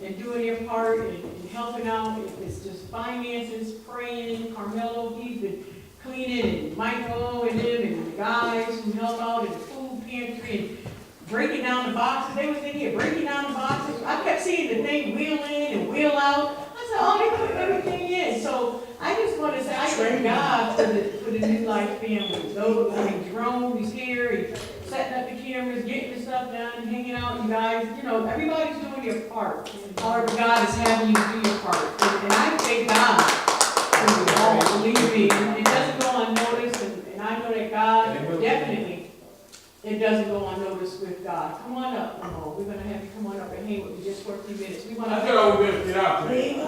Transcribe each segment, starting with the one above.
and doing their part and helping out. If it's just finances, praying. Carmelo, he's been cleaning, and Michael and them, and the guys who help out in the food pantry and breaking down the boxes. They was in here breaking down the boxes. I kept seeing the thing wheel in and wheel out. I said, oh, they put everything in. So I just want to say, I thank God for the New Life family. Those, I mean, Jerome, he's here, he's setting up the cameras, getting the stuff done, hanging out. You guys, you know, everybody's doing their part. However, God is having you do your part. And I thank God for you all, believe me. It doesn't go unnoticed, and I know that God definitely, it doesn't go unnoticed with God. Come on up, Mo. We're going to have you come on up and hang with me just for a few minutes. We want to. I thought I was going to get out today. No,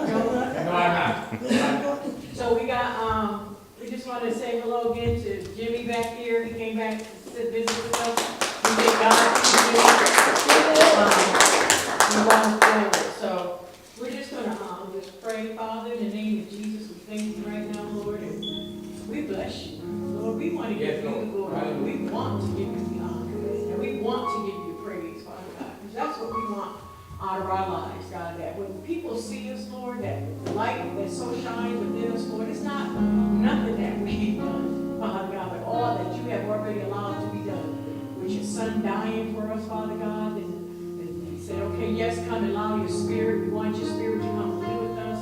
I'm not. So we got, we just want to say hello again to Jimmy back here. He came back to visit with us. We thank God for him. So we're just going to just pray, Father, in the name of Jesus. We thank you right now, Lord, and we bless you. Lord, we want to give you the glory. We want to give you the honor. And we want to give you praise, Father God, because that's what we want out of our lives, God, that when people see us, Lord, that the light that so shines within us, Lord, it's not nothing that we've done, Father God, but all that you have already allowed to be done, with your Son dying for us, Father God, and he said, okay, yes, come and allow your Spirit. We want your Spirit to come live with us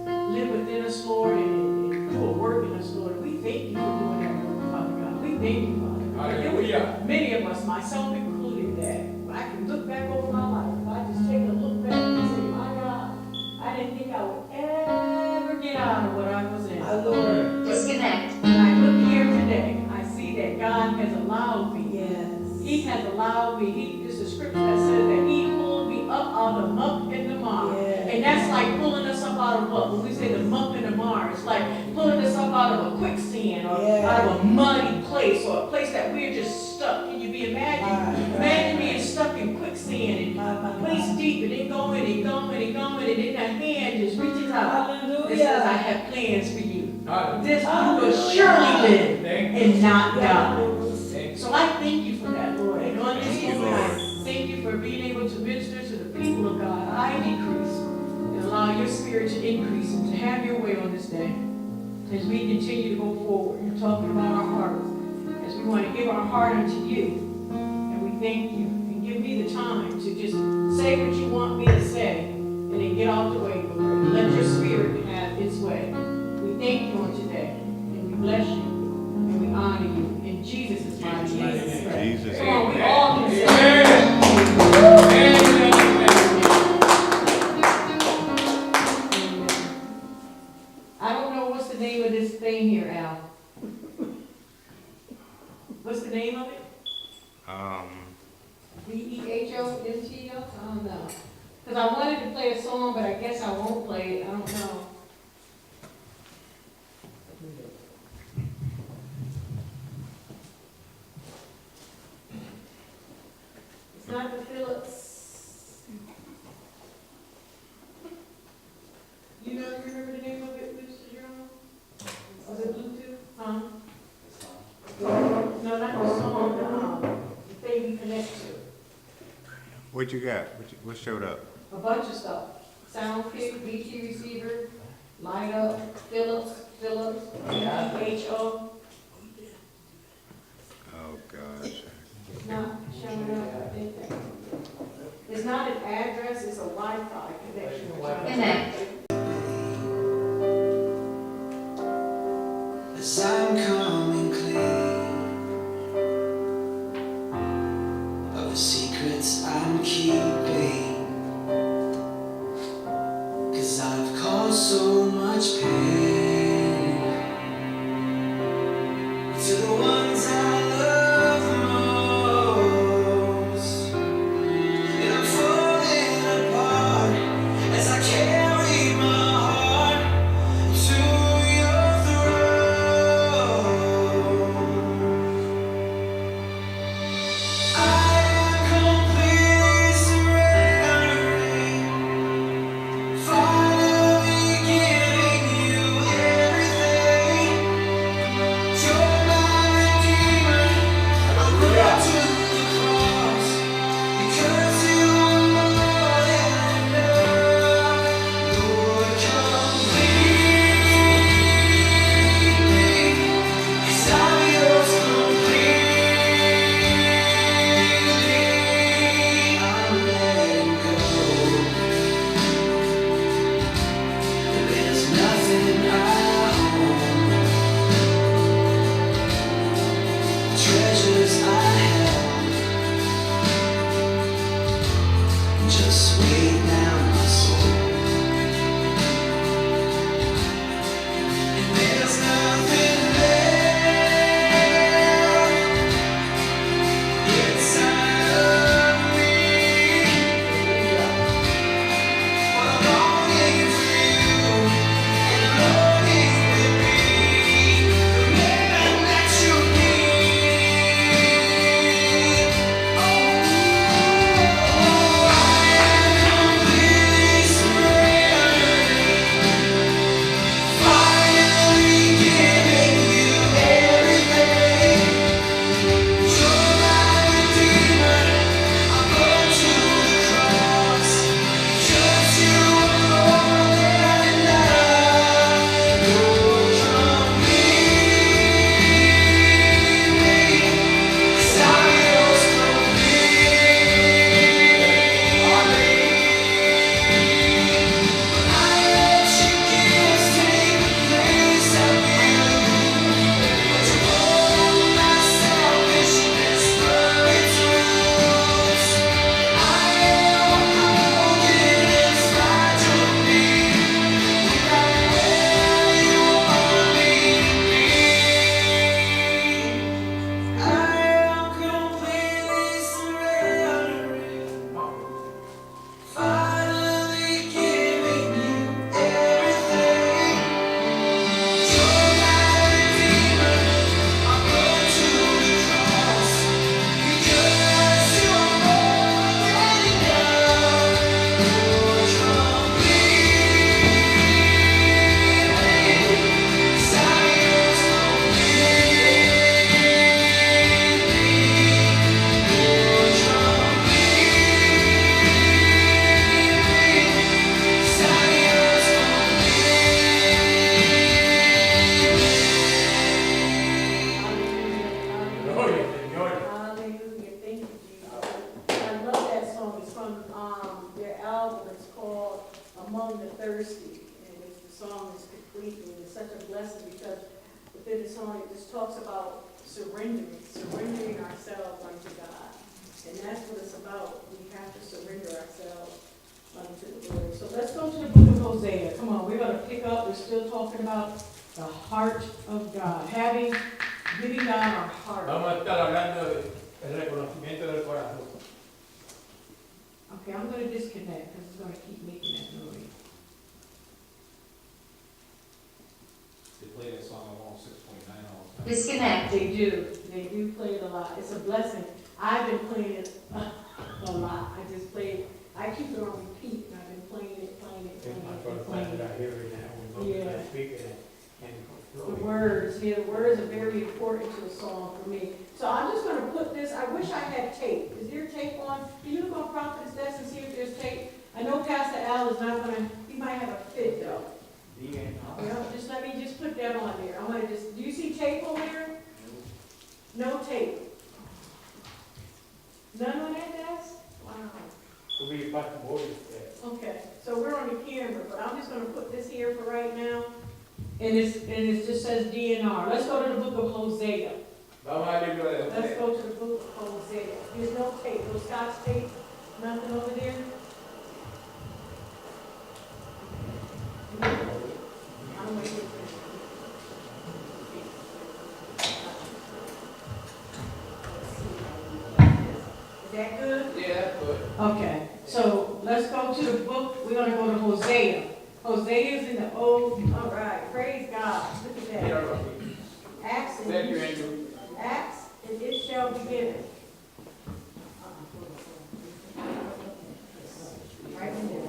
and live within us, Lord, and do a work in us, Lord. We thank you for doing that work, Father God. We thank you, Father God. Hallelujah. Many of us, myself included, that I can look back over my life. If I just take a look back and say, my God, I didn't think I would ever get out of what I was in. My Lord. Disconnect. When I look here today, I see that God has allowed me. Yes. He has allowed me. There's a scripture that says that He pulled me up out of the muck and the mire. Yes. And that's like pulling us up out of what? When we say the muck and the mire, it's like pulling us up out of a quicksand or Yes. out of a muddy place or a place that we're just stuck. Can you be imagined? Imagine being stuck in quicksand and place deep and it going and going and going and then that hand just reaches out. It says, I Hallelujah. have plans for you. Hallelujah. This you will surely live Thank you. and not die. Thank you. So I thank you for that, Lord. And on this Thank you, moment, I Lord. thank you for being able to minister to the people of God. I decrease and allow your Spirit to increase and to have your way on this day. As we continue to go forward and talking about our hearts, as we want to give our heart unto you. And we thank you. And give me the time to just say what you want me to say and then get out the way, Lord. Let your Spirit have its way. We thank you on today. And we bless you. And we honor you. In Jesus' mighty name. Jesus. Come on, we all can say Amen. I don't know what's the name of this thing here, Al. What's the name of it? VEHONTO? I don't know. Because I wanted to play a song, but I guess I won't play it. I don't know. It's not the Phillips. You remember the name of it, Mr. Jerome? Was it Bluetooth? Huh? No, not the song, the thing we connect to. What you got? What showed up? A bunch of stuff. Sound kit, BT receiver, light up, Phillips, VHO. Oh gosh. It's not showing up, I think. It's not an address, it's a Wi-Fi connection. Connect. As I'm coming clean of the secrets I'm keeping, 'cause I've caused so much pain to the ones I love most, and I'm falling apart as I carry my heart to your throne. I am completely surrendering, finally giving you just way down my soul. And there's nothing left inside of me. But I'm longing for you, and longing with me. The man that you need. Oh, I am completely surrendered. Finally giving you everything. You're my redeemer. I run to the cross. Just you alone and enough. Lord, complete me. 'Cause I'm yours completely. I let you gifts take the place of you. But you hold my selfishness for its roots. I am broken and fragile me. Without where you want me to be. I am completely surrendering. Finally giving you everything. You're my redeemer. I run to the cross because you're more than enough. Lord, complete me. 'Cause I'm yours Gloria, Señor. Hallelujah, thank you, Jesus. I love that song, it's from, their album, it's called Among the Thirsty, and it's, the song is complete, and it's such a blessing, because within the song, it just talks about surrendering ourselves unto God, and that's what it's about, we have to surrender ourselves unto the Lord. So let's go to the book of Hosea, come on, we're gonna pick up, we're still talking about the heart of God, giving God our heart. Vamos a estar hablando del reconocimiento del corazón. Okay, I'm gonna disconnect, because it's gonna keep making that noise. They play that song on 106.9 all the time. Disconnect. They do play it a lot, it's a blessing. I've been playing it a lot, I keep it on repeat, and I've been playing it. I'm going to find it out here right now. We're going Yeah. to speak it and The words are very important to the song for me. So I'm just gonna put this, I wish I had tape. Is there tape on? Can you look on Prophet's desk and see if there's tape? I know Pastor Al is not gonna, he might have a fit though. Well, just let me just put that on there. I'm gonna just, do you see tape on there? No tape. None on that desk? Wow. We'll be back to board. Okay, so we're on the camera, but I'm just gonna put this here for right now. And it just says DNR. Let's go to the book of Hosea. Vamos al libro de Let's José. go to the book of Hosea. There's no tape, no Scotch tape, nothing over there? I'm waiting for this. Is that good? Yeah, that's good. Okay, so let's go to the book, we're gonna go to Hosea. Hosea is in the old, all right, praise God, look at Mira, that. Rosy. Acts Thank you, and, Andrew. Acts, and it shall be given. Right in there.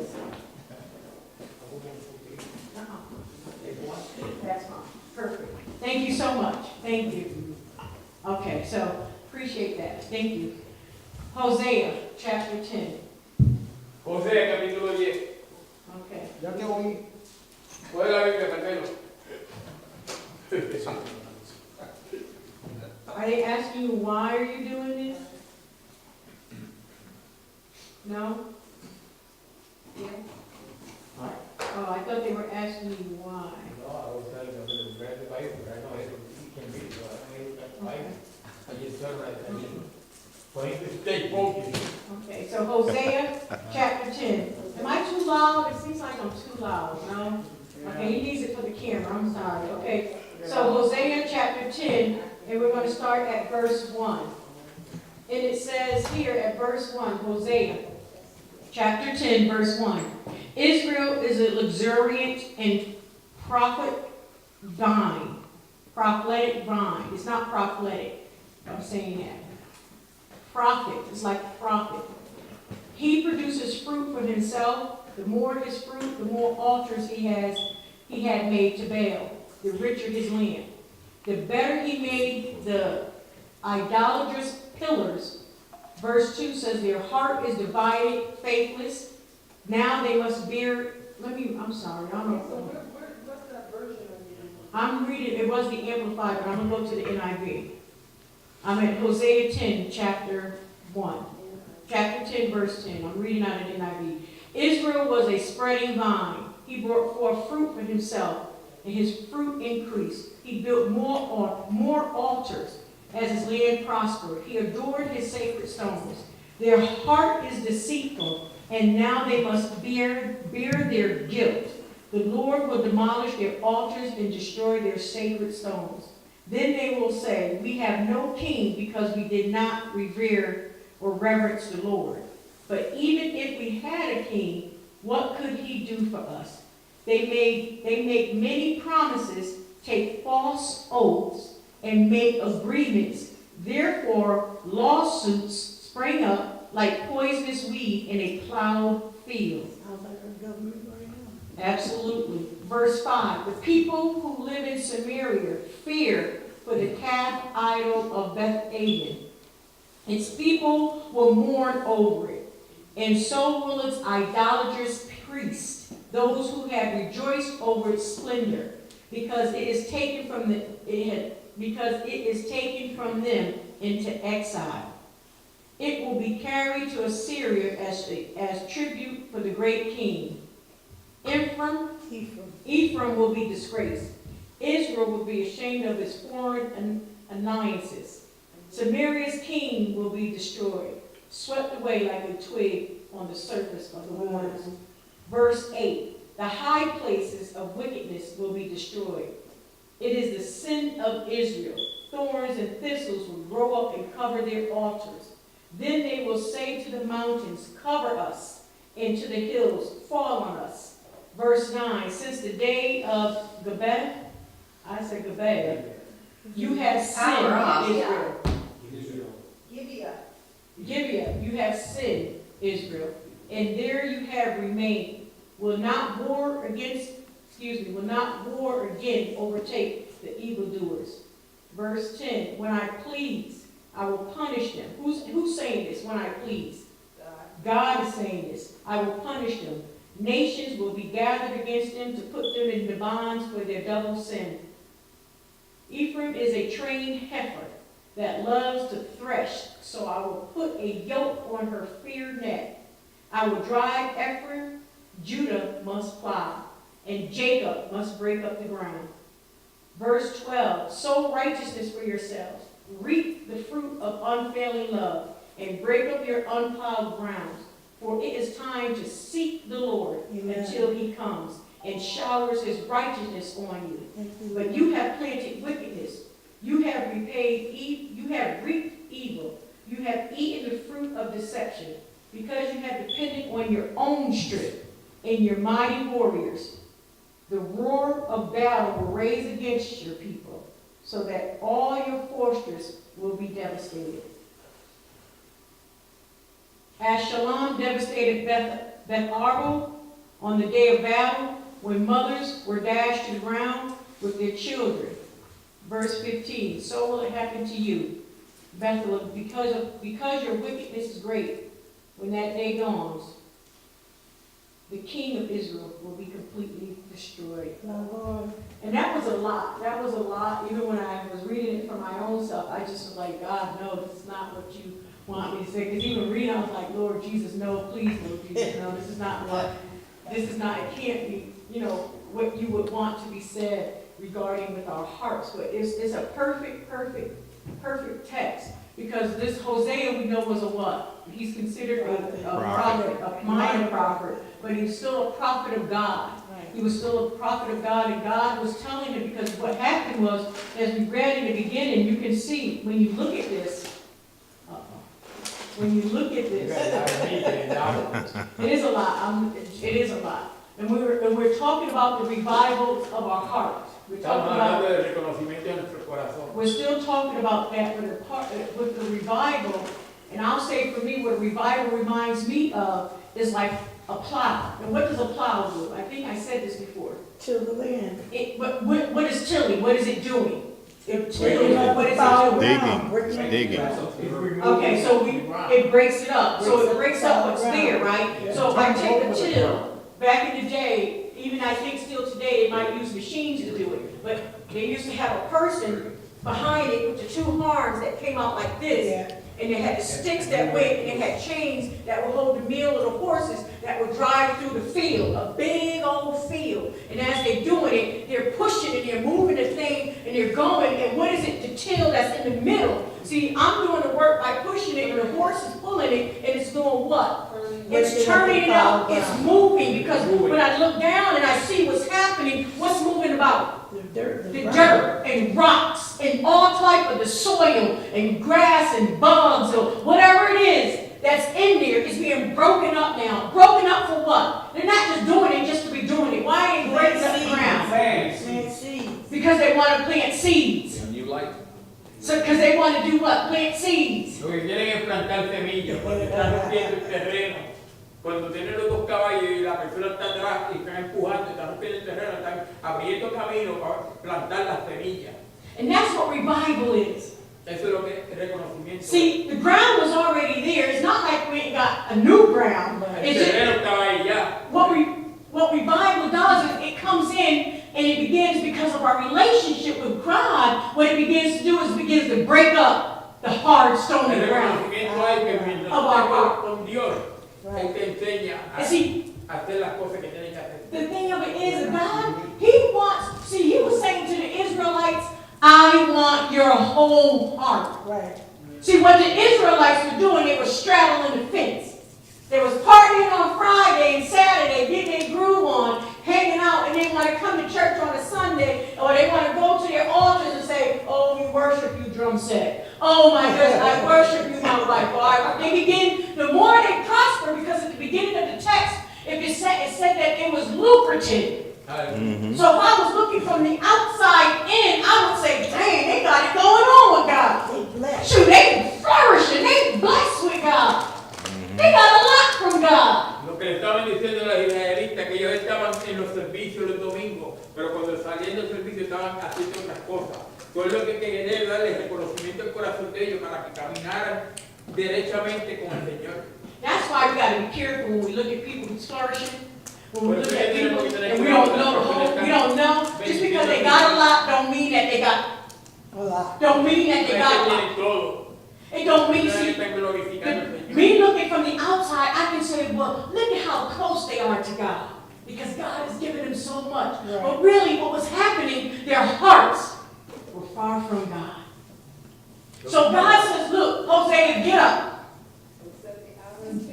That's fine, perfect. Thank you so much, thank you. Okay, so, appreciate that, thank you. Hosea, chapter 10, José, capítulo 10. okay. Ya te oí. Puede la Biblia, Carmelo. Are they asking you why are you doing this? No? Yeah? Oh, I thought they were asking you why. No, I was telling them to grab the Bible, but I know it can read, so I don't know the Bible. I just tell them, I mean, for him to stay focused. Okay, so Hosea, chapter at verse 1, Hosea, chapter 10, verse 1. Israel is a luxuriant and prophetic vine. Prophetic vine. It's not prophetic. I'm saying that. Prophet. It's like prophet. He produces fruit for himself. The more his fruit, the more altars he had made to Baal, the richer his land. The better he made the idolatrous pillars. Verse 2 says, their heart is divided, faithless. Now they must bear, I'm sorry, I don't know. What's that version of you? I'm reading, it was the Amplified, but I'm going to go to the NIV. I'm at Hosea 10, chapter 1. Chapter 10, verse 10. I'm reading out of the NIV. Israel was a spreading vine. He brought forth fruit for himself, and his fruit increased. He built more altars as his land prospered. He adored his sacred stones. Their heart is deceitful, and now they must bear their guilt. The Lord will demolish their altars and destroy their sacred stones. Then they will say, we have no king because we did not revere or reverence the Lord. But even if we had a king, what could he do for us? They make many promises, take false oaths, and make agreements. Therefore, lawsuits spring up like poisonous weed in a plowed field. Sounds like our government right now. Absolutely. Verse 5, the people who live in Samaria fear for the calf idol of Beth-Aven. Its people will mourn over it, and so will its idolatrous priests, those who have rejoiced over its splendor, because it is taken from them into exile. It will be carried to Assyria as tribute for the great king. Ephraim will be disgraced. Israel will be ashamed of its foreign alliances. Samaria's king will be destroyed, swept away like a twig on the surface of the waters. Verse 8, the high places of wickedness will be destroyed. It is the sin of Israel. Thorns and thistles will grow up and cover their altars. Then they will say to the mountains, cover us, and to the hills, fall on us. Verse 9, since the day of Gibeah, you have sinned, Israel. Gibeah, you have sinned, Israel, and there you have remained. Will not war again overtake the evildoers. Verse 10, when I please, I will punish them. Who's saying this? When I please. God is saying this. I will punish them. Nations will be gathered against them to put them in the bonds for their double sin. Ephraim is a trained heifer that loves to thresh, so I will put a yoke on her fair neck. I will drive Ephraim, Judah must plow, and Jacob must break up the ground. Verse 12, sow righteousness for yourselves, reap the fruit of unfailing love, and break up your unplowed grounds. For it is time to seek the Lord until he comes and showers his righteousness on you. But you have planted wickedness. You have reaped evil. You have eaten the fruit of deception, because you have depended on your own strength and your mighty warriors. The roar of battle will raise against your people, so that all your fortress will be devastated. As Shalom devastated Beth Arbel on the day of battle, when mothers were dashed to the ground with their children. Verse 15, so will it happen to you, Bethel, because your wickedness is great. When that day dawns, the king of Israel will be completely destroyed. And that was a lot. That was a lot. Even when I was reading it for my own self, I just was like, God, no, this is not what you want me to say. Because even reading, I was like, Lord Jesus, no, please, Lord Jesus, no, this is not, it can't be, what you would want to be said regarding with our hearts. But it's a perfect text. Because this Hosea, we know, was a what? He's considered a prophet, a minor prophet, but he's still a prophet of God. He was still a prophet of God, and God was telling him, because what happened was, as we read in the beginning, you can see, when you look at this, when you look at You this, gotta meet it, it is a lot, it is a lot. And we're talking about the revival of our hearts. We're Estamos talking about, hablando del reconocimiento de nuestro corazón. we're still talking about that with the revival. And I'll say for me, what a revival reminds me of is like a plow. And what does a plow do? I think I said this before. Till the land. What is tilling? What is it doing? It Digging. tilling, what is it doing? Digging, digging. Okay, so it breaks it up. So it breaks up what's there, right? So if I take a till, back in the day, even I think still today, they might use machines to do it. But they used to have a person behind it with the two arms that came out like this. Yeah. And they had the sticks that went, and they had chains that would hold the meal of the horses that would drive through the field, a big old field. And as they're doing it, they're pushing and they're moving the thing and they're going. And what is it? The till that's in the middle. See, I'm doing the work by pushing it and the horse is pulling it and it's doing what? It's turning it up. It's moving because when I look down and I see what's happening, what's moving about? The dirt. The dirt and rocks and all type of the soil and grass and bugs or whatever it is that's in there is being broken up now. Broken up for what? They're not just doing it just to be doing it. Why ain't breaking up the ground? Plant seeds. Because they want to plant seeds. And you like, So, because they want to do what? Plant seeds. Lo que quieren es plantar semillas, cuando están rompiendo el terreno. Cuando tienen los dos caballos y la persona está atrás y están empujando, están rompiendo el terreno, están abriendo camino para plantar las semillas. And that's what revival is. Eso es lo que es reconocimiento. See, the ground was already there. It's not like we ain't got a new ground. El It's just, terreno estaba ahí ya. what revival does is it comes in and it begins because of our relationship with God. What it begins to do is it begins to break up the hard, stony El ground. reconocimiento hay que mientras Of our heart. con Dios, Él te enseña And see, a hacer las cosas que tienes que hacer. the thing of it is, God, He wants, see, He was saying to the Israelites, I want your whole heart. Right. See, what the Israelites were doing, they were straddling the fence. They was partying on Friday and Saturday, getting their groove on, hanging out, and they want to come to church on a Sunday, or they want to go to their altars and say, oh, we worship you, drum set. Oh my goodness, I worship you, my wife. Or they begin, the more they prosper, because at the beginning of the text, it said that it was lucrative. Aleluya. So if I was looking from the outside in, I would say, dang, they got it going on with God. They blessed. Shoot, they flourishing, they blessed with God. They got a lot from God. Lo que le estaban diciendo a los israelitas, que ellos estaban en los servicios los domingos, pero cuando salían del servicio estaban haciendo otras cosas. Todo lo que quería darle reconocimiento al corazón de ellos para que caminaran derechamente con el Señor. That's why we got to be careful when we look at people who's flourishing. When we look at people and we don't know the whole, we don't know. Just because they got a lot don't mean that they got, A lot. don't mean that they got a lot. Tienen todo. It don't mean, Ustedes see, están glorificando al Señor. me looking from the outside, I can say, well, look at how close they are to God. Because God has given them so much. Right. But really what was happening, their hearts were far from God. So God says, look, Hosea, get up.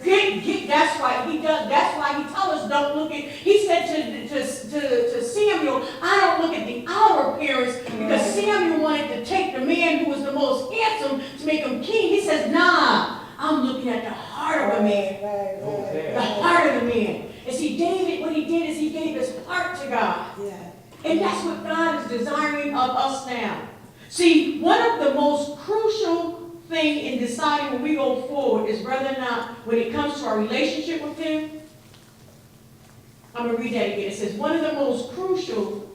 Get, that's why he does, that's why he tells us don't look at, he said to Samuel, I don't look at the outer appearance, because Samuel wanted to take the man who was the most handsome to make him king. He says, nah, I'm looking at the heart of a man. Right. The heart of the man. And see, David, what he did is he gave his heart to God. Yeah. And that's what God is desiring of us now. See, one of the most crucial thing in deciding when we go forward is whether or not, when it comes to our relationship with Him, I'm going to read that again. It says, one of the most crucial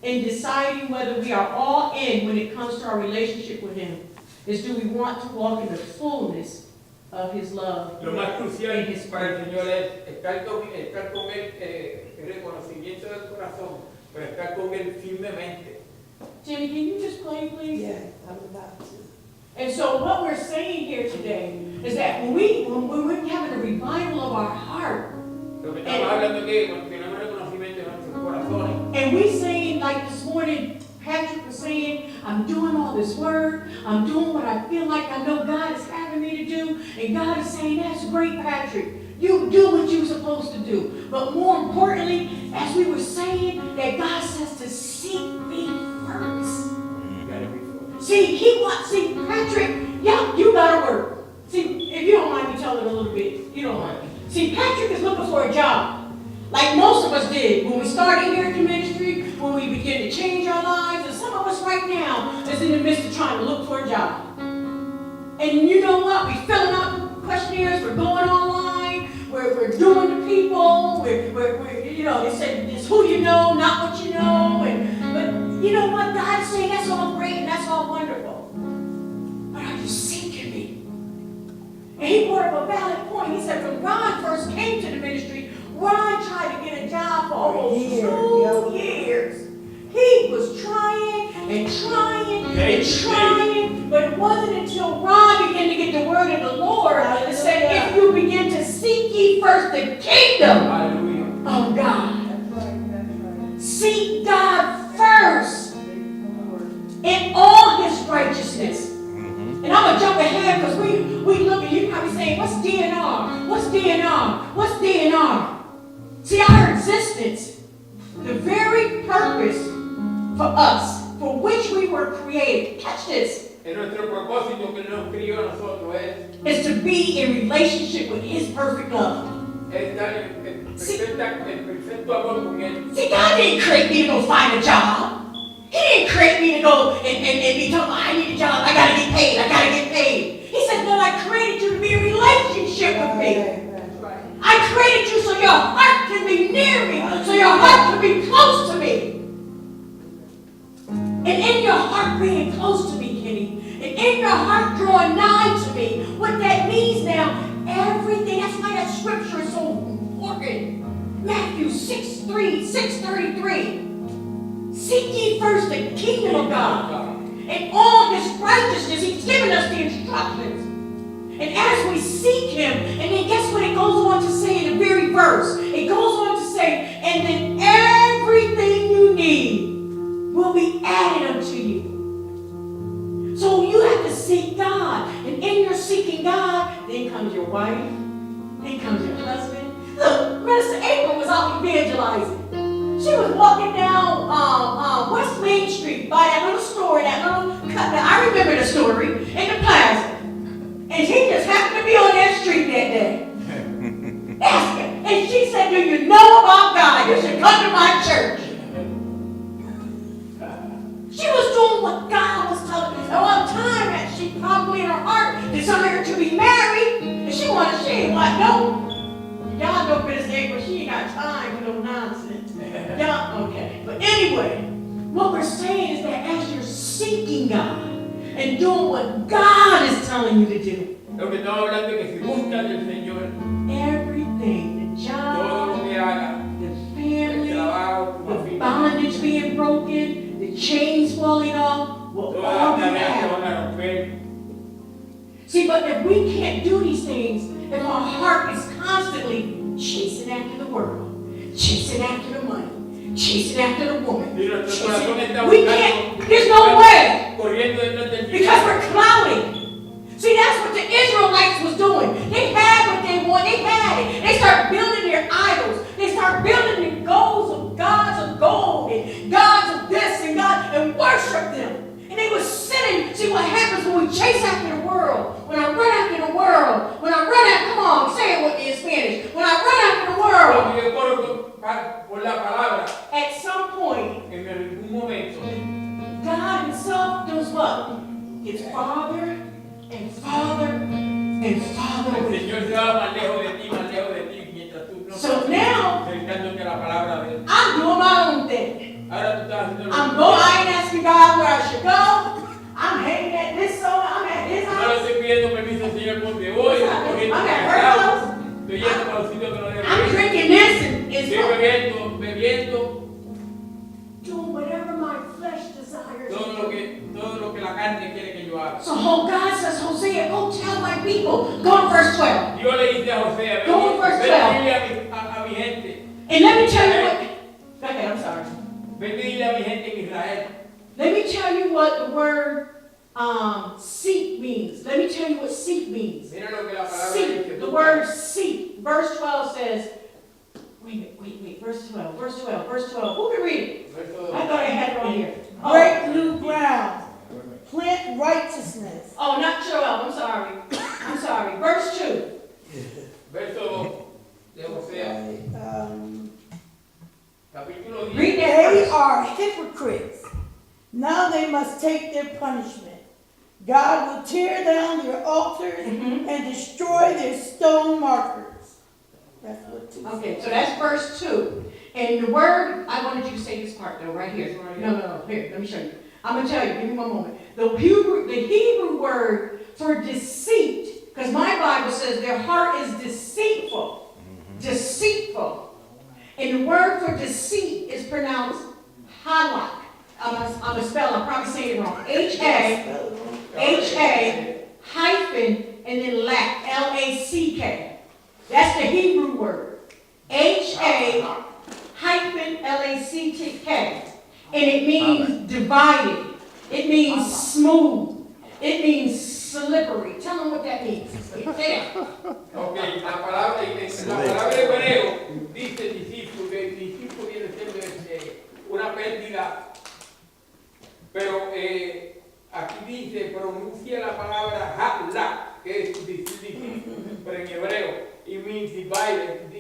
in deciding whether we are all in when it comes to our relationship with Him is, do we want to walk in the fullness of His love Lo más crucial and His para el purpose? Señor es estar con Él, el reconocimiento del corazón, pero estar con Él firmemente. Jimmy, can you just play, please? Yeah, I'm about to. And so what we're saying here today is that when we're having a revival of our heart, Lo que estamos hablando es que cuando tenemos reconocimiento de nuestros corazones, and we saying, like this morning, Patrick was saying, I'm doing all this work, I'm doing what I feel like I know God is having me to do, and God is saying, that's great, Patrick. You do what you're supposed to do. But more importantly, as we were saying, that God says to seek me first. you gotta be full. See, Patrick, yeah, you gotta work. See, you don't mind me telling a little bit, you don't mind. See, Patrick is looking for a job, like most of us did when we started here at the ministry, when we began to change our lives, and some of us right now is in the midst of trying to look for a job. And you know what? We're filling out questionnaires, we're going online, we're doing the people, we're you know, they said it's who you know, not what you know, but you know what? God's saying that's all great and that's all wonderful. But are you seeking me? And he brought up a valid point. He said when Ron first came to the ministry, Ron tried to get a job for almost 2 years. He was trying and trying and trying, but it wasn't until Ron began to get the word of the Lord that said, if you begin to seek ye first the kingdom of God. Seek God first in all his righteousness. And I'm going to jump ahead because we look and you're probably saying, what's DNR? What's DNR? What's DNR? See, our existence, the very purpose for us, for which we were created, catch this, Nuestro propósito que nos crió a nosotros is to be in relationship with his perfect love. estar en perfecto amor con Él. See, God didn't create me to go find a job. He didn't create me to go and be talking, I need a job, I gotta get paid, I gotta get paid. He said, no, I created you to be in relationship with me. I created you so your heart can be near me, so your heart can be close to me. And in your heart being close to me, Kenny, and in your heart drawing nigh to me, what that means now, everything, that's why that scripture is so important. Matthew 6:33. Seek ye first the kingdom of God and all his righteousness. He's given us the instructions. And as we seek him, and then guess what it goes on to say in the very verse? It goes on to say, and then everything you need will be added unto you. So you have to seek God. And in your seeking God, then comes your wife, then comes your husband. Look, Minister April was out evangelizing. She was walking down West Main Street by that little store, that little cut. Now, I remember the story, in the plaza. And she just happened to be on that street that day. Ask her. And she said, do you know about God? You should come to my church. She was doing what God was telling her. At one time, that she probably in her heart desired to be married. And she ain't like, no. Y'all know Minister April, she ain't got time for no nonsense. Y'all, okay. But anyway, what we're saying is that as you're seeking God and doing what God is telling you to do, Lo que estamos hablando es que si buscas del Señor, everything, the todo job, lo que hagas, the el family, trabajo, tu the familia, bondage being broken, the chains falling off, will todas all las be tareas se added. van a romper. See, but if we can't do these things, if our heart is constantly chasing after the world, chasing after the money, chasing after the woman, Si nuestro corazón está we buscando, can't, there's no way, corriendo detrás del because dinero. we're clouding. See, that's what the Israelites was doing. They had what they wanted. They had it. They start building their idols. They start building the gods of gold and gods of this and God and worship them. And they were sitting. See what happens when we chase after the world. When I run after the world. When I run after, come on, say it with me in Spanish. When I run after the world. Cuando yo corro por la palabra, At some point, en algún momento, God himself does what? Gets farther and farther and farther el away. Señor se va más lejos de ti, mientras tú no So estás now, acercándote a la palabra de Él. I'm doing my own thing. Ahora tú estás haciendo lo I que ain't asking God where I should go. I'm hanging at this soda, I'm at this no le house. estoy pidiendo permiso al Señor porque voy, corriendo I'm por at el her lado, house. estoy yendo para los sitios que no debo I'm ir. drinking this and Estoy it's bebiendo doing whatever my flesh desires. todo lo que la carne quiere que yo haga. So God says, Hosea, go tell my people. Go to verse 12. Dios le dice a José, ve Go to verse ve 12. dile a mi gente, And let me tell you what. Go ahead, I'm sorry. ve dile a mi gente en Israel. Let me tell you what the word seek means. Let me tell you what seek means. Mira lo que la palabra Seek, dice. the word seek. Verse 12 says, wait, verse 12. Who can read it? Verso I thought I had it on here. Break new ground. Plant righteousness. Oh, not 12, I'm sorry. I'm sorry, verse 2. Verso 2 de José, capítulo 10. Read that They verse. are hypocrites. Now they must take their punishment. God will tear down their altars and destroy their stone markers. That's what 2 Okay, says. so that's verse 2. And the word, I wanted you to say this part though, right here. No, here, let me show you. I'm gonna tell you, give me one moment. The Hebrew word for deceit, because my Bible says their heart is deceitful. Deceitful. And the word for deceit is pronounced halak. I'm gonna spell, I'm probably saying it wrong. H-A hyphen and then lack, L-A-C-K. That's the Hebrew word. H-A hyphen L-A-C-K. And it means divided. It means smooth. It means slippery. Tell them what that means. Say that. Ok, la palabra hebreo dice discípulo, que el discípulo viene siendo una pérdida, pero aquí dice, pronuncia la palabra halak, que es discípulo, pero en hebreo, it means divided,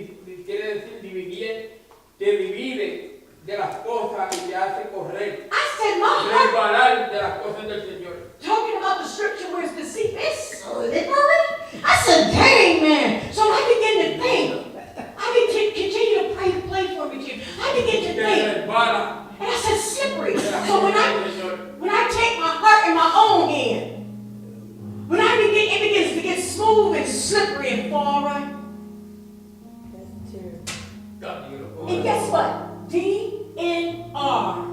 quiere decir dividir, te divide de las cosas y te hace correr, I said, my heart, resbalar de las cosas del Señor. talking about the scripture where it's deceit, it's slippery. I said, dang, man. So I begin to think. I continue to pray for me, Jim. I begin to Te think. resbala And I said, slippery. de las So cosas del Señor. when I take my heart in my own hand, when it begins to get smooth and slippery and fall right. That's terrible. And guess what? DNR.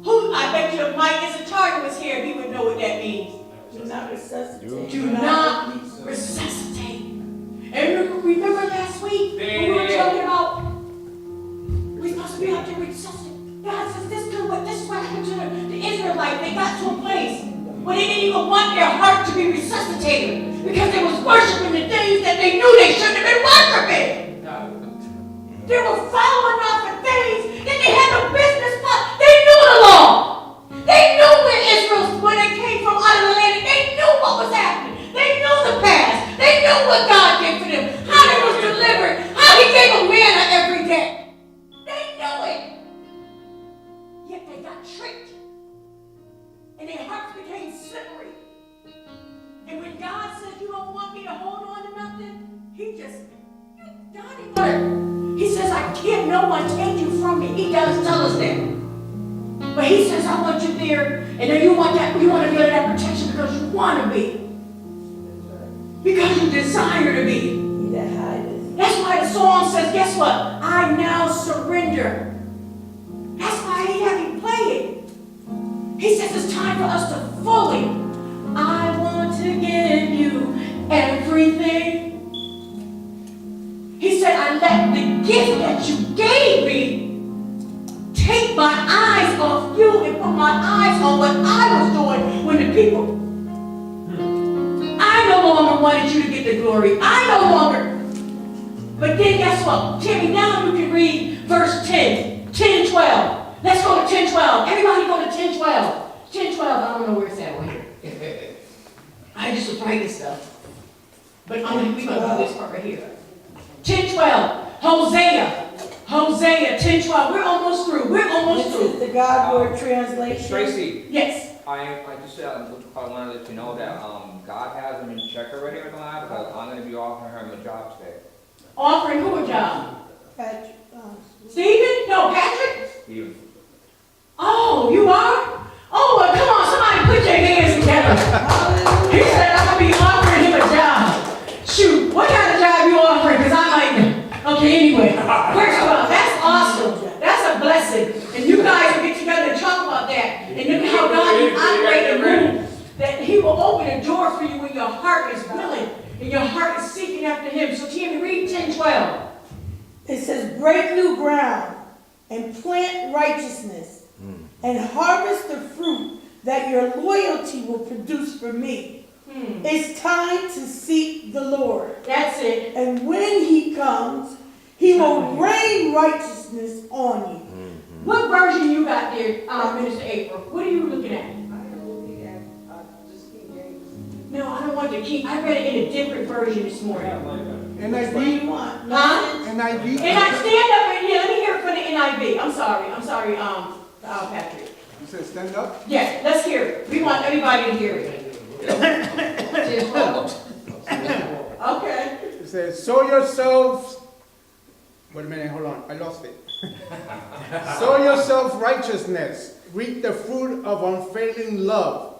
Who? I bet you if Mike Isatari was here, he would know what that means. Do not resuscitate. Do not resuscitate. And remember last week when we were talking about we're supposed to be out there resuscitating. God says this is what happened to the Israelites. They got to a place where they didn't even want their heart to be resuscitated because they was worshiping the things that they knew they shouldn't have been worshiping. They were following after things that they had no business for. They knew the law. They knew where they came from out of the land. And they knew what was happening. They knew the past. They knew what God did for them. How they was delivered. How He gave them manna every day. They knew it. Yet they got tricked. And their hearts became slippery. And when God said, you don't want me to hold on to nothing, He just, God ain't gonna. He says, I can't no one take you from me. He does tell us that. But He says, I want you there. And then you want to be under that protection because you want to be. Because you desire to be. He that hideth. That's why the song says, guess what? I now surrender. That's why He had me play it. He says it's time for us to fully. I want to give you everything. He said, I let the gift that you gave me take my eyes off you and put my eyes on what I was doing when the people. I no longer wanted you to get the glory. I no longer. But then guess what? Timmy, now you can read verse 10, 10, 12. Let's go to 10, 12. Everybody go to 10, 12. 10, 12, I don't know where it's at over here. I just was writing stuff. But we're going to do this part right here. 10, 12. Hosea 10, 12. We're almost through. This is the God Word translation. Tracy, Yes. I just I wanted to let you know that God has him in check already or something like that, because I'm going to be offering him a job today. Offering who a job? Patrick, Stephen? No, Patrick? Steven. Oh, you are? Oh, well, come on, somebody put your hands together. He said, I'm going to be offering him a job. Shoot, what kind of job you offering? Because I might know. Okay, anyway. First of all, that's awesome. That's a blessing. And you guys will get together and talk about that. And look how God can operate and move. That He will open a door for you when your heart is willing and your heart is seeking after Him. So, Tammy, read 10, 12. it says, break new ground and plant righteousness and harvest the fruit that your loyalty will produce for me. It's time to seek the Lord. That's it. And when He comes, He will rain righteousness on you. What version you got there, Minister April? What are you looking at? I am looking at just King James. No, I don't want the king. I read it in a different version this morning. What do you want? Huh? NIV? And I stand up and, yeah, let me hear it from the NIV. I'm sorry, Patrick. You said stand up? Yes, let's hear it. We want everybody to hear it. Okay. It says, sow yourselves, wait a minute, hold on, I lost it. Sow yourself righteousness, reap the fruit of unfailing love,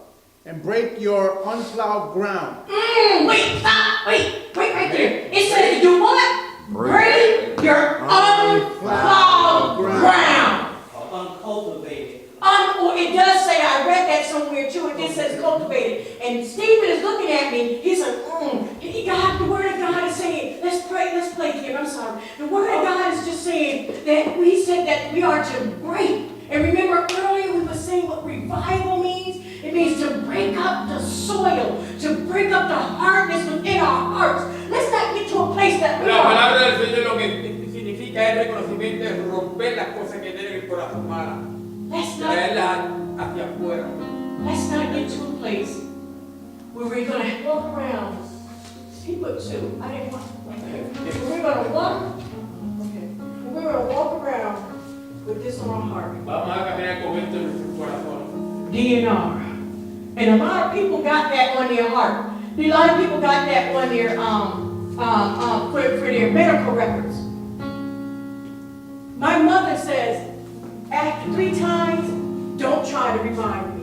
and break your unplowed ground. Wait right there. It says do what? Break your unplowed ground. Uncultivated. Or it does say, I read that somewhere too, it just says cultivated. And Stephen is looking at me, he's like, God, the word of God is saying, let's play here, I'm sorry. The word of God is just saying that we said that we are to break. And remember earlier we were saying what revival means? It means to break up the soil, to break up the hardness within our hearts. Let's not get to a place that we La are. palabra del Señor lo que significa es reconocimiento, es romper las cosas que tienen el corazón malas, Let's not traerlas hacia afuera. Let's not get to a place where we're going to walk around. He put two. I didn't want. We're going to walk. Okay. We're going to walk around with this on our heart. Vamos a caminar con esto en nuestro corazón. DNR. And a lot of people got that on their heart. A lot of people got that on their for their medical records. My mother says, after 3 times, don't try to revive me.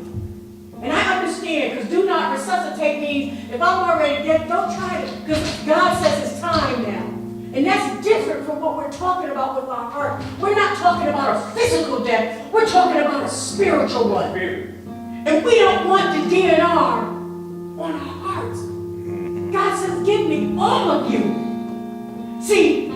And I understand, because do not resuscitate means if I'm already dead, don't try to, because God says it's time now. And that's different from what we're talking about with our heart. We're not talking about a physical death, we're talking about a spiritual one. And we don't want the DNR on our hearts. God says, give me all of you. See,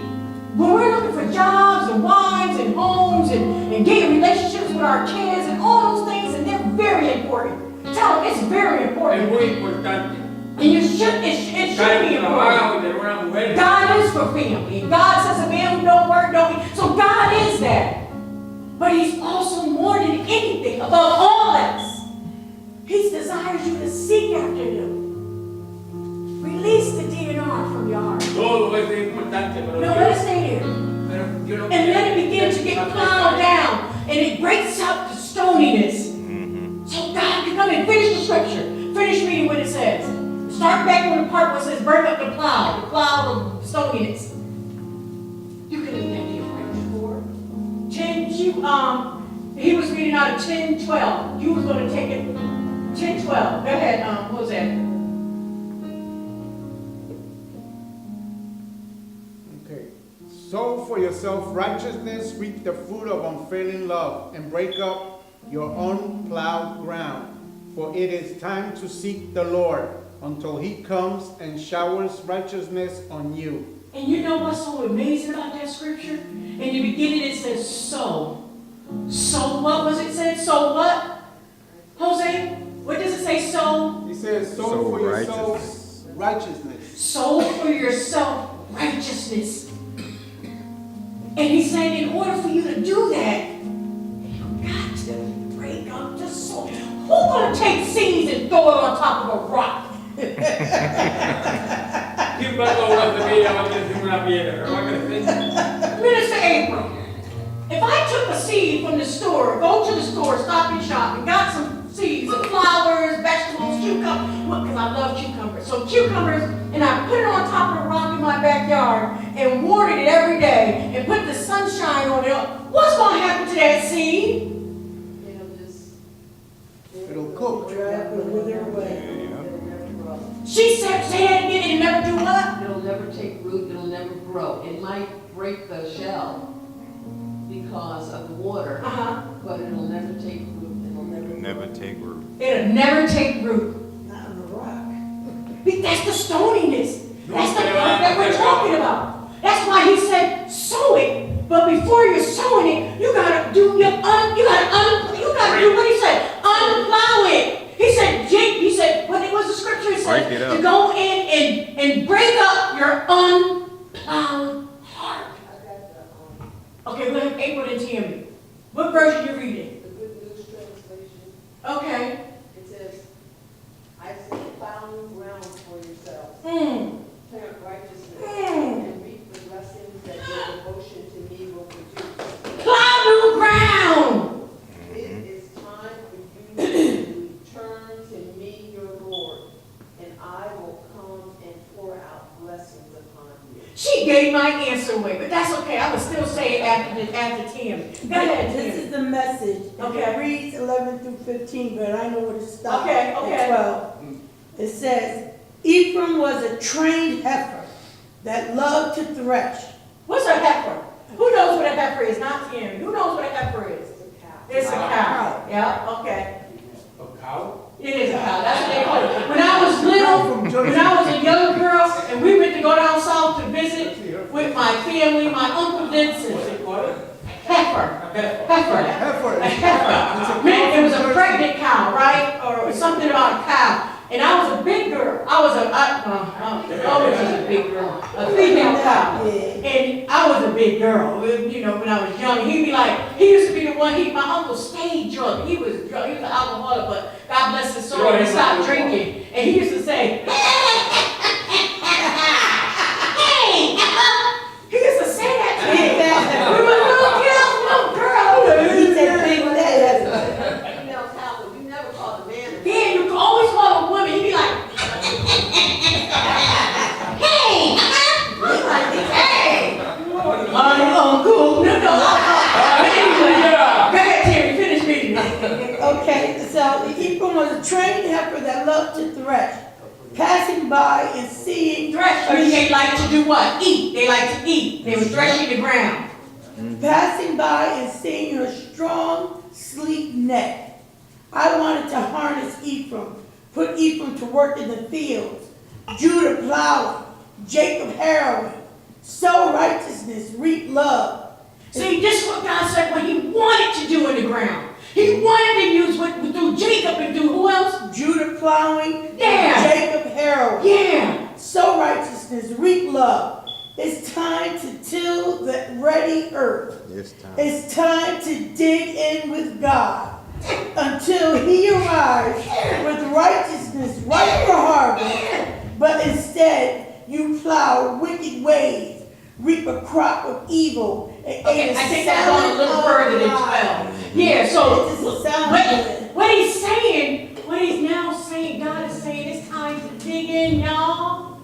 when we're looking for jobs and wives and homes and getting relationships with our kids and all those things, and they're very important. Tell them it's very Es important. muy importante. And it should be Trabajo important. y tener una mujer. God is for family. And God says a man who don't work, don't eat. So God is that. But He's also more than anything, above all else. He desires you to seek after Him. Release the DNR from your heart. Todo eso es importante, pero No, let it stay there. pero yo no And let it begin to get plowed down. And it breaks up the stoniness. So God can come and finish the scripture. Finish reading what it says. Start back on the part where it says burn up the plow of stoniness. You can leave that there for 10, he was reading out of 10:12. You was going to take it 10:12. Go ahead, what was that? Okay. Sow for yourself righteousness, reap the fruit of unfailing love, and break up your unplowed ground. For it is time to seek the Lord until He comes and showers righteousness on you. And you know what's so amazing about that scripture? In the beginning it says sow. So what was it said? So what? Jose, what does it say sow? He says, sow Sow for yourself righteousness. Sow for yourself righteousness. And He's saying in order for you to do that, you've got to break up the soil. Who's going to take seeds and throw it on top of a rock? ¿Quién va a cobrar semilla? Va a crecer una piedra, va a crecer. Minister April, if I took a seed from the store, go to the store, Stop and Shop, and got some seeds of flowers, vegetables, cucumbers, because I love cucumbers. So cucumbers, and I put it on top of a rock in my backyard and watered it every day and put the sunshine on it. What's going to happen to that seed? It'll cook. She said, say that again, and never do what? It'll never take root, it'll never grow. It might break the shell because of the water, but it'll never take root, it'll never grow. Never take root. It'll never take root. Not on the rock. That's the stoniness. That's the part that we're talking about. That's why He said, sow it. But before you're sowing it, you gotta do you gotta do what He said. Unplow it. He said, what was the scripture? He Break it said up. to go in and break up your unplowed heart. Okay, we're gonna have April and Tammy. What version you reading? The Good News Translation, Okay. it says, I see plowing ground She gave my answer away, but that's okay. I would still say it after Tim. Go ahead, This Tim. is the message. Okay. It reads 11 through 15, but I know where to stop. Okay, At okay. 12. It says, Ephraim was a trained heifer that loved to thresh. What's a heifer? Who knows what a heifer is? Not Tim. Who knows what a heifer is? It's a cow. Yeah, okay. A cow? It is a cow. That's what they call it. When I was little, when I was a young girl, and we went to go down south to visit with my family, my Uncle Vincent. What's it called? Heifer. Heifer. Heifer. A heifer. Meant it was a pregnant cow, right? Or something about a cow. And I was a big girl. I was always was a big girl. A female cow. And I was a big girl, you know, when I was young. He'd be like, he used to be the one, my uncle stayed drunk. He was drunk, he was an alcoholic, but God bless his soul, he stopped drinking. And he used to say, hey, he used to say that to me. We were little girl. He said, big daddy. Female cow, but you never called a man. Yeah, you could always call a woman. He'd be like, hey, hey, my uncle. No, but anyway, go ahead, Terry, finish reading it. Okay, so Ephraim was a trained heifer that loved to thresh, passing by and seeing Thresh means they like to do what? Eat. They like to eat. They were threshing the ground. passing by and seeing her strong, sleek neck. I wanted to harness Ephraim, put Ephraim to work in the fields, Judah plowing, Jacob harrowing, sow righteousness, reap love. See, this is what God said what he wanted to do in the ground. He wanted to use what through Jacob and through who else? Judah plowing, Yeah. Jacob harrowing. Yeah. Sow righteousness, reap love. It's time to till the ready earth. It's time. It's time to dig in with God until he arrives with righteousness right for harvest. But instead, you plow wicked ways, reap a crop of evil, and Okay, eat a I think that's going a little salad further than of 12. Yeah, so It's a salad. what he's saying, what he's now saying, God is saying it's time to dig in, y'all.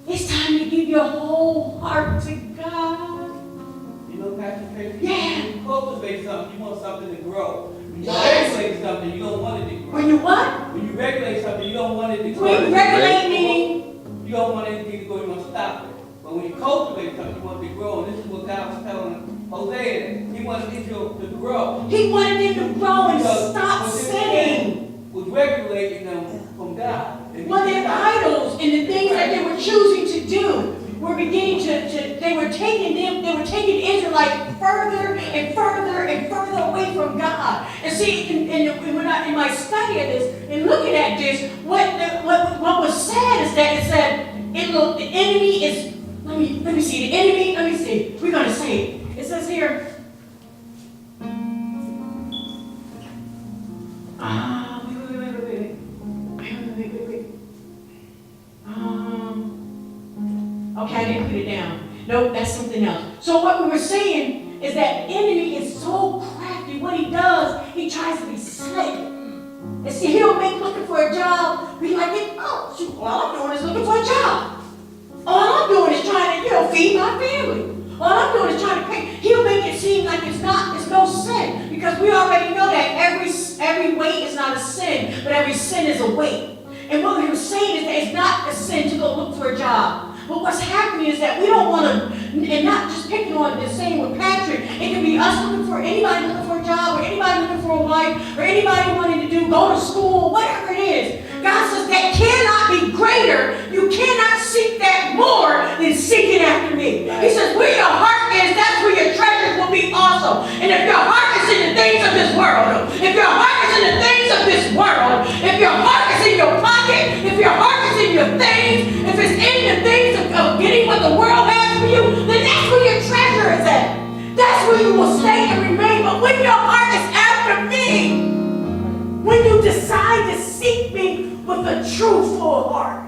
It's time to give your whole heart to God. You know, Pastor Tracy, Yeah. when you cultivate something, you want something to grow. When you Yes. regulate something, you don't want it to grow. When you what? When you regulate something, you don't want it to grow. When regulate meaning, You don't want anything to go, you want to stop it. But when you cultivate something, you want it to grow. And this is what God was telling Hosea. He wanted Israel to grow. he wanted them to grow and Because stop what they sinning. was regulating them from God. And Well, their idols and the things that they were choosing to do were beginning they were taking the Israelites further and further and further away from God. And see, when I, in my study of this and looking at this, what was sad is that it said, the enemy is, let me see, the enemy, let me see, we're going to say it. It says here, wait. Okay, I didn't put it down. Nope, that's something else. So what we were saying is that the enemy is so crafty. What he does, he tries to be slick. And see, he'll make looking for a job be like, oh, shoot, all I'm doing is looking for a job. All I'm doing is trying to, feed my family. All I'm doing is trying to pay. He'll make it seem like it's no sin. Because we already know that every weight is not a sin, but every sin is a weight. And what we were saying is that it's not a sin to go look for a job. But what's happening is that we don't want to, and not just picking on the same with Patrick, it can be us anybody looking for a job, or anybody looking for a wife, or anybody wanting to go to school, whatever it is. God says that cannot be greater. You cannot seek that more than seeking after me. He says where your heart is, that's where your treasures will be also. And if your heart is in the things of this world, if your heart is in the things of this world, if your heart is in your pocket, if your heart is in your things, if it's in the things of getting what the world has for you, then that's where your treasure is at. That's where you will stay and remain. But when your heart is after me, when you decide to seek me with a true full heart,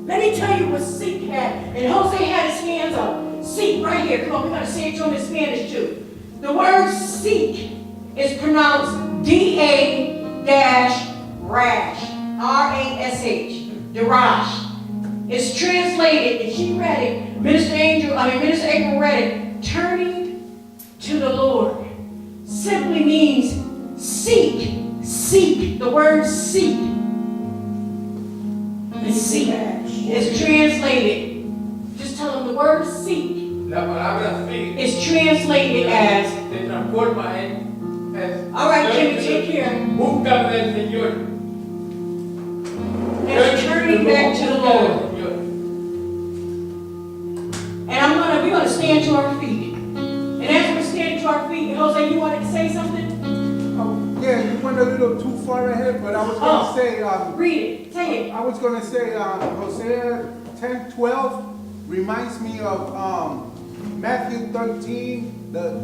let me tell you what seek had. And Jose had his hands up. Seek right here. Come on, we're going to say it to him in Spanish too. The word seek is pronounced D-A-rash. R-A-S-H, Darash. It's translated, and she read it, Minister April read it, turning to the Lord. Simply means seek, seek, the word seek. And seek is translated, just tell them the word seek. La palabra sí It's translated as, se transforma en all right, Jimmy, take care. búscame del Señor. It's turning back to the Lord. And we're gonna stand to our feet. And as we're standing to our feet, Jose, you wanted to say something? Yeah, you went a little too far ahead, but I was gonna say, Read it, say it. I was gonna say, Hosea 10:12 reminds me of Matthew 13, the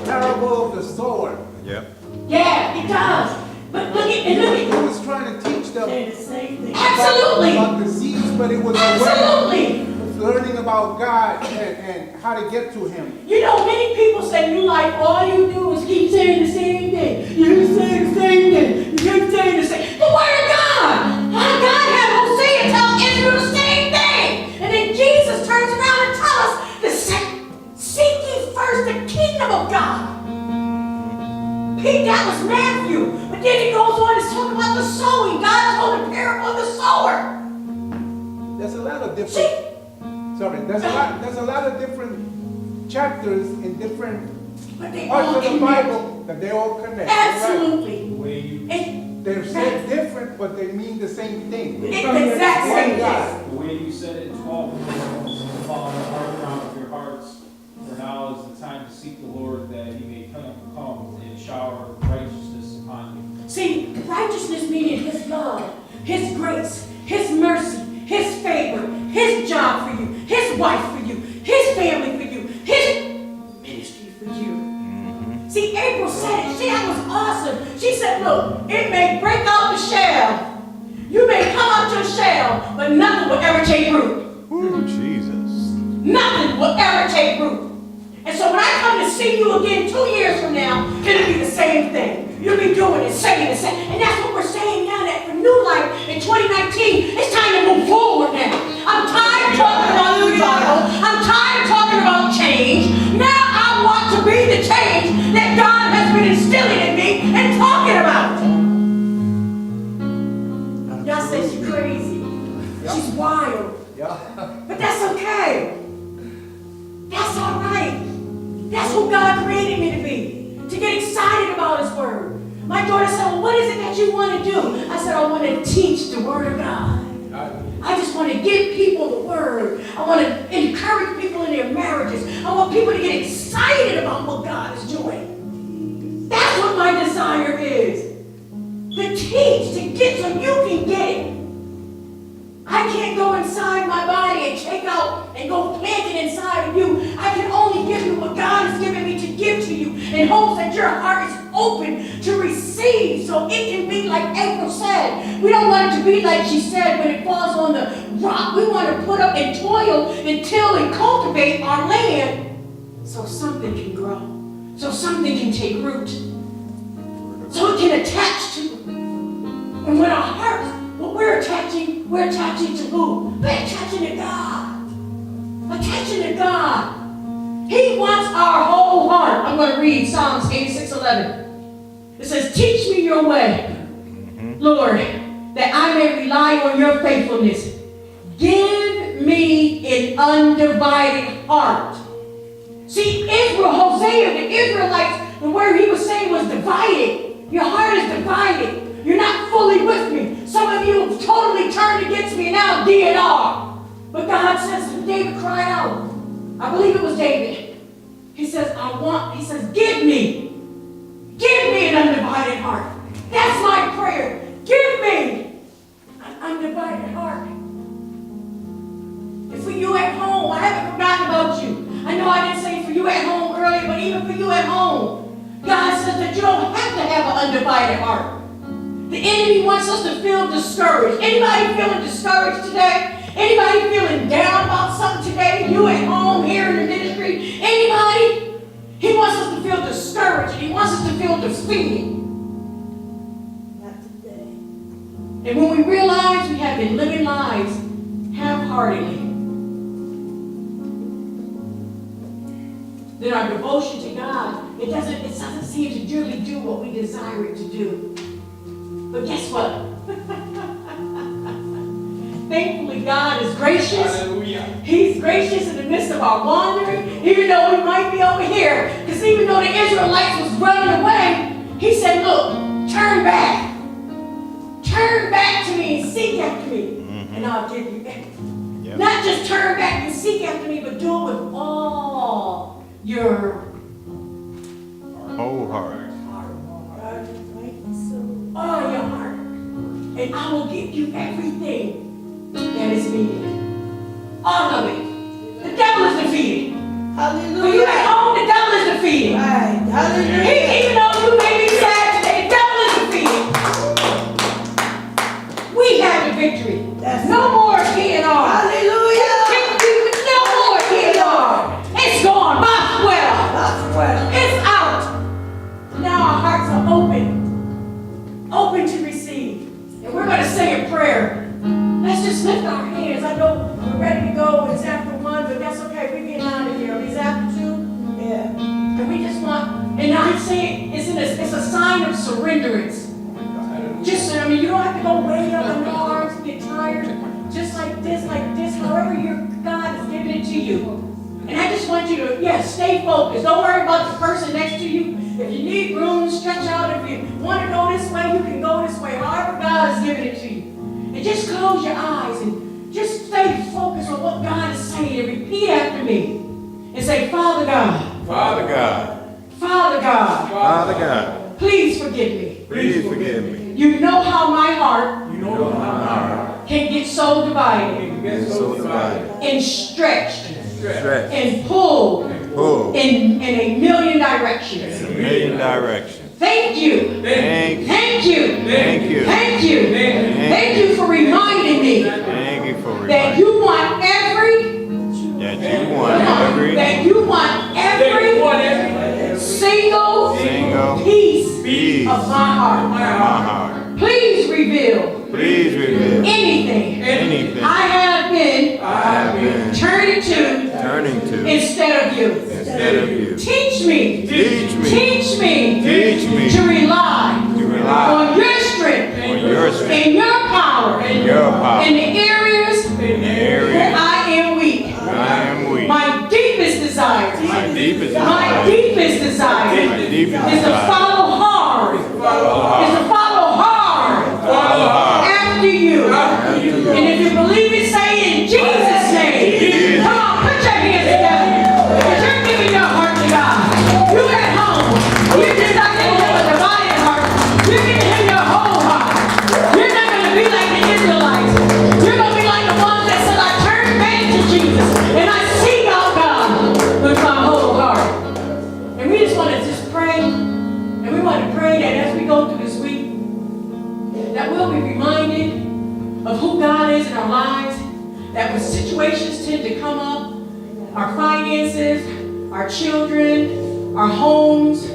parable of the sower. Yep. Yeah, it does. But look at, and look He at, was trying to teach them They're the same thing. absolutely, about the seeds, but it was a way absolutely. of learning about God and how to get to Him. You know, many people say you like all you do is keep saying the same thing. You say the same thing. You keep saying the same. The word of God. How God had Hosea tell Israel the same thing. And then Jesus turns around and tells us the same. Seek ye first the kingdom of God. That was Matthew. But then he goes on to talk about the sowing. God told the parable of the sower. There's a lot of different. See? Sorry, there's a lot of different chapters in different But they parts all of the connect. Bible that they all connect. You're right. Absolutely. The way you, And They're said different, but they mean the same thing. it's the exact same thing. God. the way you said it in 12, follow the heart ground of your hearts. For now is the time to seek the Lord, that He may come and shower righteousness upon you. See, righteousness meaning His love, His grace, His mercy, His favor, His job for you, His wife for you, His family for you, His ministry for you. See, April said it. See, that was awesome. She said, look, it may break out the shell. You may come out your shell, but nothing will ever take root. Ooh, Jesus. Nothing will ever take root. And so when I come to see you again 2 years from now, it'll be the same thing. You'll be doing it, saying the same. And that's what we're saying now, that for New Life in 2019, it's time to move forward now. I'm tired of talking about revival. I'm tired of talking about change. Now I want to be the change that God has been instilling in me and talking about. Y'all say she's crazy. She's wild. Yeah. But that's okay. That's all right. That's who God created me to be. To get excited about His Word. My daughter said, well, what is it that you want to do? I said, I want to teach the Word of God. I just want to give people the Word. I want to encourage people in their marriages. I want people to get excited about what God is doing. That's what my desire is. To teach, to get so you can get it. I can't go inside my body and take out and go plant it inside of you. I can only give you what God has given me to give to you in hopes that your heart is open to receive so it can be like April said. We don't want it to be like she said when it falls on the rock. We want to put up and toil and till and cultivate our land so something can grow, so something can take root, so it can attach to. And when our hearts, what we're attaching to who? We're attaching to God. Attaching to God. He wants our whole heart. I'm going to read Psalms 86:11. It says, teach me your way, Lord, that I may rely on your faithfulness. Give me an undivided heart. See, Israel, Hosea, the Israelites, the word he was saying was divided. Your heart is divided. You're not fully with me. Some of you have totally turned against me and now DNR. But God says, David cried out. I believe it was David. He says, give me an undivided heart. That's my prayer. Give me an undivided heart. And for you at home, I haven't forgotten about you. I know I didn't say for you at home earlier, but even for you at home, God says that you don't have to have an undivided heart. The enemy wants us to feel discouraged. Anybody feeling discouraged today? Anybody feeling down about something today? You at home, here in the ministry? Anybody? He wants us to feel discouraged. He wants us to feel defeated. Not today. And when we realize we have been living lives half-heartedly, then our devotion to God, it doesn't seem to really do what we desire it to do. But guess what? Thankfully, God is gracious. Aleluya. He's gracious in the midst of our wandering, even though we might be over here. Because even though the Israelites was running away, he said, look, turn back. Turn back to me and seek after me, and I'll give you everything. Yep. Not just turn back and seek after me, but do it with all your Whole heart. all your heart. And I will give you everything that is needed. All of it. The devil is defeated. For you at Hallelujah. home, the devil is defeated. Right. Hallelujah. Even though you may be sad today, the devil is defeated. We have the victory. That's No more DNR. Hallelujah. No more DNR. It's gone. Boswell. Boswell. It's out. Now our hearts are open. Open to receive. And we're going to say a prayer. Let's just lift our hands. I know we're ready to go. It's after 1, but that's okay. We're getting out of here. It's after 2. Yeah. And we just want, and I'm saying it's a sign of surrenderance. Just, I mean, you don't have to go way up in the arms and get tired. Just like this, however your God has given it to you. And I just want you to, stay focused. Don't worry about the person next to you. If you need room, stretch out. If you want to go this way, you can go this way. However God has given it to you. And just close your eyes and just stay focused on what God is saying and repeat after me. And say, Father God, Father God. Father God, Father God. please forgive me. Please forgive me. You know how my heart You know how my heart can get so divided can get so divided, and stretched Stretch. and pulled Pull. in a million directions. A million directions. Thank you. Thank you. Thank you. Thank you. Thank you. Thank you for reminding me Thank you for that reminding you want every that you want every single piece of my heart. my heart. Please reveal Please reveal anything anything I have been turning to instead of you. instead of you. Teach me Teach me. Teach me Teach me to rely to rely on your strength on your strength and your power and your power in the areas in the where area I am weak. I am weak. My deepest desire My deepest My desire deepest desire My deepest is to desire follow hard. Is to follow hard after you. And if you believe it, say in Jesus' name. Come on, put your hands together. Because you're giving your heart to God. You at home. You're just not going to have a divided heart. You're giving him your whole heart. You're not going to be like the Israelites. You're going to be like the ones that said, I turn back to Jesus. And I seek out God with my whole heart. And we just want to just pray. And we want to pray that as we go through this week, that we'll be reminded of who God is in our lives, that when situations tend to come up, our finances, our children, our homes,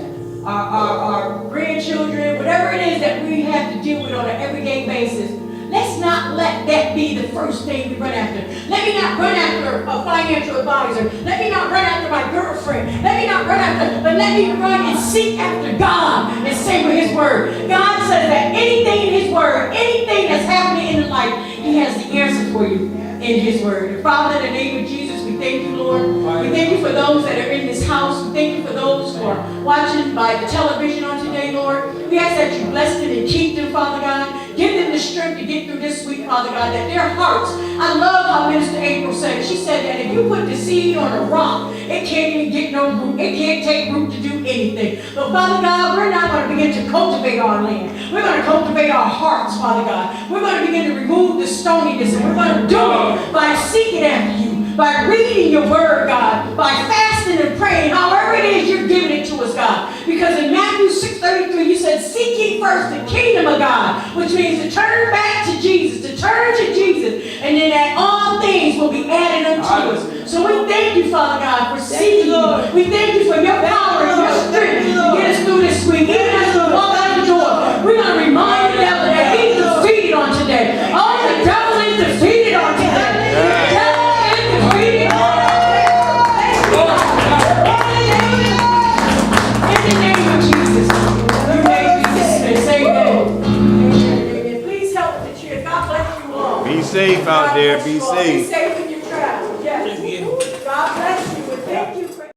our grandchildren, whatever it is that we have to deal with on an everyday basis, let's not let that be the first thing we run after. Let me not run after a financial advisor. Let me not run after my girlfriend. Let me not run after, but let me run and seek after God and say with his word. God says that anything in his word, anything that's happening in life, he has the answer for you in his word. And Father, in the name of Jesus, we thank you, Lord. We thank you for those that are in this house. We thank you for those who are watching by the television on today, Lord. We ask that you bless them and keep them, Father God. Give them the strength to get through this week, Father God, that their hearts, I love how Minister April said it. She said that if you put the seed on a rock, it can't even get no root. It can't take root to do anything. But Father God, we're not going to begin to cultivate our land. We're going to cultivate our hearts, Father God. We're going to begin to remove the stoniness, and we're going to do it by seeking after you, by reading your word, God, by fasting and praying, however it is you're giving it to us, God. Because in Matthew 6:33, you said, seek ye first the kingdom of God, which means to turn back to Jesus, to turn to Jesus, and then that all things will be added unto us. So we thank you, Father God, for seeking you. We thank you for your power and your strength to get us through this week. Even as we walk out the door, we're going to remind the devil that he's defeated on today. safe out there. Be safe.